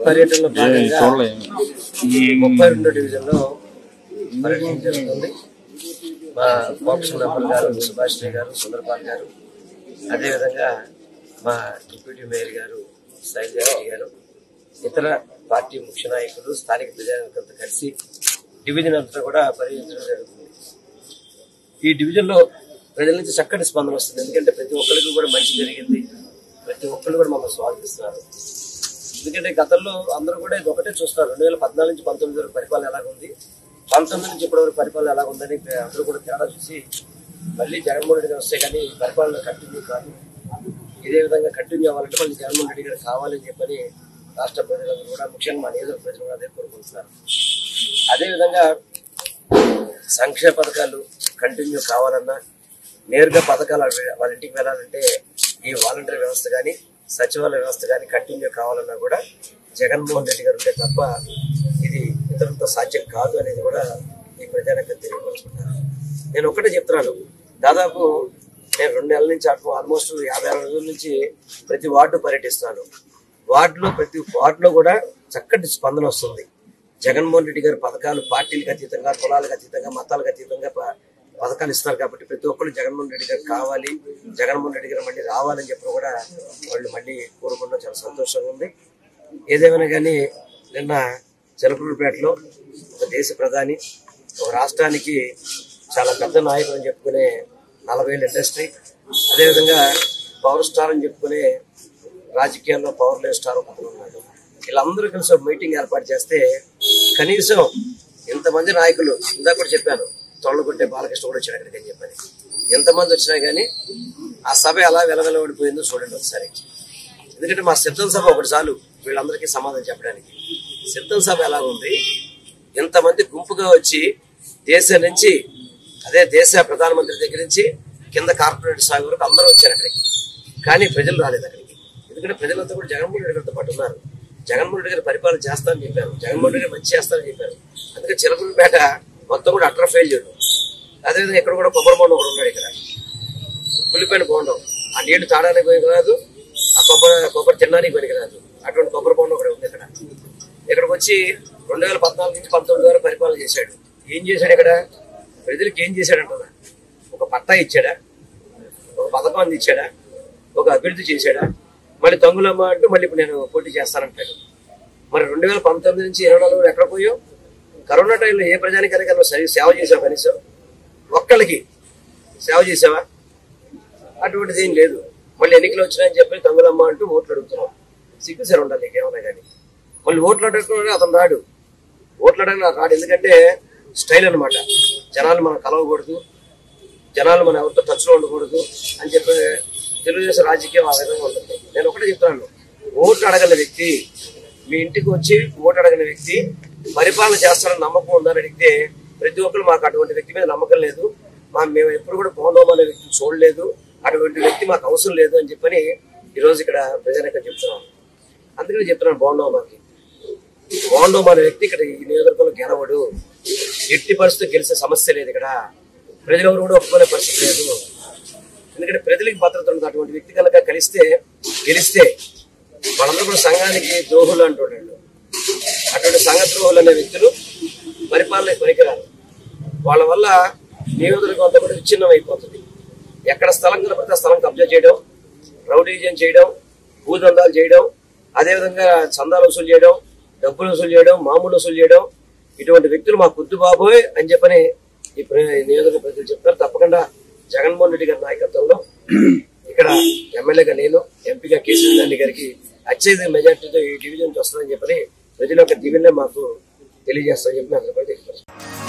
పర్యటనలో భాగంగా 32 డివిజన్లో పర్యటన జరుగుతుంది. మా కోఆప్షన్ మెంబర్ గారు సుభాష్ గారు, సుందరపాల్ గారు, అదేవిధంగా మా డిప్యూటీ మేయర్ గారు శైలజారెడ్డి గారు, ఇతర పార్టీ ముఖ్య నాయకులు, స్థానిక ప్రజానికంతా కలిసి డివిజన్ అంతా కూడా పర్యటించడం జరుగుతుంది. ఈ డివిజన్లో ప్రజల నుంచి చక్కటి స్పందన వస్తుంది. ఎందుకంటే ప్రతి ఒక్కరికి కూడా మంచి జరిగింది, ప్రతి ఒక్కరు కూడా మమ్మల్ని స్వాగతిస్తున్నారు. ఎందుకంటే గతంలో అందరూ కూడా ఇది ఒకటే చూస్తున్నారు, 2014 నుంచి 19 వరకు పరిపాలన ఎలాగుంది, 19 నుంచి ఇప్పటి వరకు పరిపాలన ఎలాగుందని అందరూ కూడా తేడా చూసి మళ్ళీ జగన్మోహన్ రెడ్డి గారు వస్తే కానీ పరిపాలన కంటిన్యూ కాదు, ఇదే విధంగా కంటిన్యూ అవ్వాలంటే మళ్ళీ జగన్మోహన్ రెడ్డి గారు కావాలని చెప్పని రాష్ట్ర ప్రజలందరూ కూడా, ముఖ్యంగా మా నియోజకవర్గ ప్రజలు కూడా అదే కోరుకుంటున్నారు. అదేవిధంగా సంక్షేమ పథకాలు కంటిన్యూ కావాలన్నా, నేరుగా పథకాలు వాళ్ళ ఇంటికి వెళ్ళాలంటే ఈ వాలంటీర్ వ్యవస్థ కానీ సచివాలయ వ్యవస్థ కానీ కంటిన్యూ కావాలన్నా కూడా జగన్మోహన్ రెడ్డి గారు ఉంటే తప్ప ఇది ఇతరులతో సాధ్యం కాదు అనేది కూడా ఈ ప్రజానికి తెలియపరుచుకుంటారు. నేను ఒకటే చెప్తున్నాను, దాదాపు నేను 2 నెలల నుంచి ఆల్మోస్ట్ 50 రోజుల నుంచి ప్రతి వార్డు పర్యటిస్తున్నాను. ప్రతి వార్డులో కూడా చక్కటి స్పందన వస్తుంది. జగన్మోహన్ రెడ్డి గారి పథకాలు పార్టీలకు అతీతంగా, కులాలకు అతీతంగా, మతాలకు అతీతంగా పథకాలు ఇస్తున్నారు కాబట్టి ప్రతి ఒక్కరు జగన్మోహన్ రెడ్డి గారు కావాలి, జగన్మోహన్ రెడ్డి గారు మళ్ళీ రావాలని చెప్పి కూడా వాళ్ళు మళ్ళీ కోరుకోవడం చాలా సంతోషంగా ఉంది. ఏదేమైనా కానీ నిన్న చిలకలూరిపేటలో ఒక దేశ ప్రధాని, ఒక రాష్ట్రానికి చాలా పెద్ద నాయకుడు అని చెప్పుకునే 40 ఏళ్ళ ఇండస్ట్రీ, అదేవిధంగా పవర్ స్టార్ అని చెప్పుకునే రాజకీయాల్లో పవర్ లెస్ స్టార్ ఒకరు ఉన్నాడు. వీళ్ళందరూ కలిసి ఒక మీటింగ్ ఏర్పాటు చేస్తే కనీసం ఇంతమంది నాయకులు, ఇందాక కూడా చెప్పాను, తొళ్ళగుంటే బాలకృష్ణ కూడా వచ్చాడు అక్కడికి అని చెప్పని, ఎంతమంది వచ్చినా కానీ ఆ సభ ఎలా వెలవెలబడిపోయిందో చూడండి ఒకసారి. ఎందుకంటే మా సిద్ధం సభ ఒకటి చాలు వీళ్ళందరికీ సమాధానం చెప్పడానికి. సిద్ధం సభ ఎలా ఉంది, ఎంతమంది గుంపుగా వచ్చి దేశం నుంచి, అదే దేశ ప్రధానమంత్రి దగ్గర నుంచి కింద కార్పొరేట్ స్థాయి వరకు అందరూ వచ్చారు అక్కడికి, కానీ ప్రజలు రాలేదు అక్కడికి. ఎందుకంటే ప్రజలంతా కూడా జగన్మోహన్ రెడ్డి గారితో పాటు ఉన్నారు. జగన్మోహన్ రెడ్డి గారు పరిపాలన చేస్తానని చెప్పారు, జగన్మోహన్ రెడ్డి గారు మంచి చేస్తానని చెప్పారు. అందుకే చిలకలూరిపేట మొత్తం కూడా అట్రా ఫెయిల్ చేయడం. అదేవిధంగా ఇక్కడ కూడా కొబ్బరి బొండం కూడా ఉన్నాడు, ఇక్కడ కులిపోయిన బొండం, ఆ నీళ్లు తాడానికి పనికిరాదు, ఆ కొబ్బరి తినడానికి పనికిరాదు, అటువంటి కొబ్బరి బొండం కూడా ఉంది ఇక్కడ. ఇక్కడికి వచ్చి 2014 నుంచి 19 వరకు పరిపాలన చేశాడు. ఏం చేశాడు ఇక్కడ, ప్రజలకు ఏం చేశాడంటున్నా? ఒక పట్టా ఇచ్చాడా, ఒక పథకం అందించాడా, ఒక అభివృద్ధి చేశాడా? మళ్ళీ తొంగులమ్మ అంటూ మళ్ళీ ఇప్పుడు నేను పోటీ చేస్తానంటాడు. మరి 2019 నుంచి 24 ఎక్కడ పోయావు? కరోనా టైంలో ఏ ప్రజానికైనా సేవ చేసావు? కనీసం ఒక్కళ్ళకి సేవ చేసావా? అటువంటిది ఏం లేదు. మళ్ళీ ఎన్నికలు వచ్చినాయని చెప్పి తొంగులమ్మ అంటూ ఓట్లు అడుగుతున్నావు. సిగ్గుసారి ఉండాలి నీకేమన్నా కానీ. మళ్ళీ ఓట్లు అడుగుతున్నాడు అతను రాడు, ఓట్లు అడగని నాకు రాడు. ఎందుకంటే స్టైల్ అనమాట, జనాలు మనం కలవకూడదు, జనాలు మనం ఎవరితో టచ్లో ఉండకూడదు అని చెప్పి తెలుగుదేశం రాజకీయం ఆ విధంగా ఉంటుంది. నేను ఒకటే చెప్తున్నాను, ఓట్లు అడగని వ్యక్తి, మీ ఇంటికి వచ్చి ఓటు అడగని వ్యక్తి పరిపాలన చేస్తారని నమ్మకం ఉందని అడిగితే ప్రతి ఒక్కరు మాకు అటువంటి వ్యక్తి మీద నమ్మకం లేదు, మేము ఎప్పుడు కూడా బాగుండోమో అనే వ్యక్తిని చూడలేదు, అటువంటి వ్యక్తి మాకు అవసరం లేదు అని చెప్పని ఈరోజు ఇక్కడ ప్రజానికం చెప్తున్నాను. అందుకని చెప్తున్నాను, బాగుండోమో అనే వ్యక్తి ఇక్కడ ఈ నియోజకవర్గంలో గెలవడు. ఎట్టి పరిస్థితి గెలిచే సమస్య లేదు ఇక్కడ, ప్రజలు ఎవరు కూడా ఒప్పుకునే పరిస్థితి లేదు. ఎందుకంటే ప్రజలకు భద్రత ఉంది. అటువంటి వ్యక్తి కనుక గెలిస్తే వాళ్ళందరూ కూడా సంఘానికి ద్రోహులు అంటున్నాడు. అటువంటి సంఘ ద్రోహులు అనే వ్యక్తులు పరిపాలన పనికిరారు. వాళ్ళ వల్ల నియోజకవర్గం అంతా కూడా విచ్ఛిన్నం అయిపోతుంది. ఎక్కడ స్థలం కనపడితే స్థలం కబ్జా చేయడం, రౌడీజం చేయడం, భూదందాలు చేయడం, అదేవిధంగా చందాలు వసూలు చేయడం, డబ్బులు వసూలు చేయడం, మామూలు వసూలు చేయడం, ఇటువంటి వ్యక్తులు మా కుద్దు బాబోయ్ అని చెప్పని ఈ నియోజకవర్గ ప్రజలు చెప్తారు. తప్పకుండా జగన్మోహన్ రెడ్డి గారి నాయకత్వంలో ఇక్కడ ఎమ్మెల్యేగా నేను, ఎంపీగా కేసీఆర్ గాంధీ గారికి అత్యధిక మెజార్టీతో ఈ డివిజన్ వస్తుందని చెప్పని ప్రజల యొక్క దీవెనలే మాకు తెలియజేస్తామని చెప్పి అందరికీ తెలియజేస్తాను.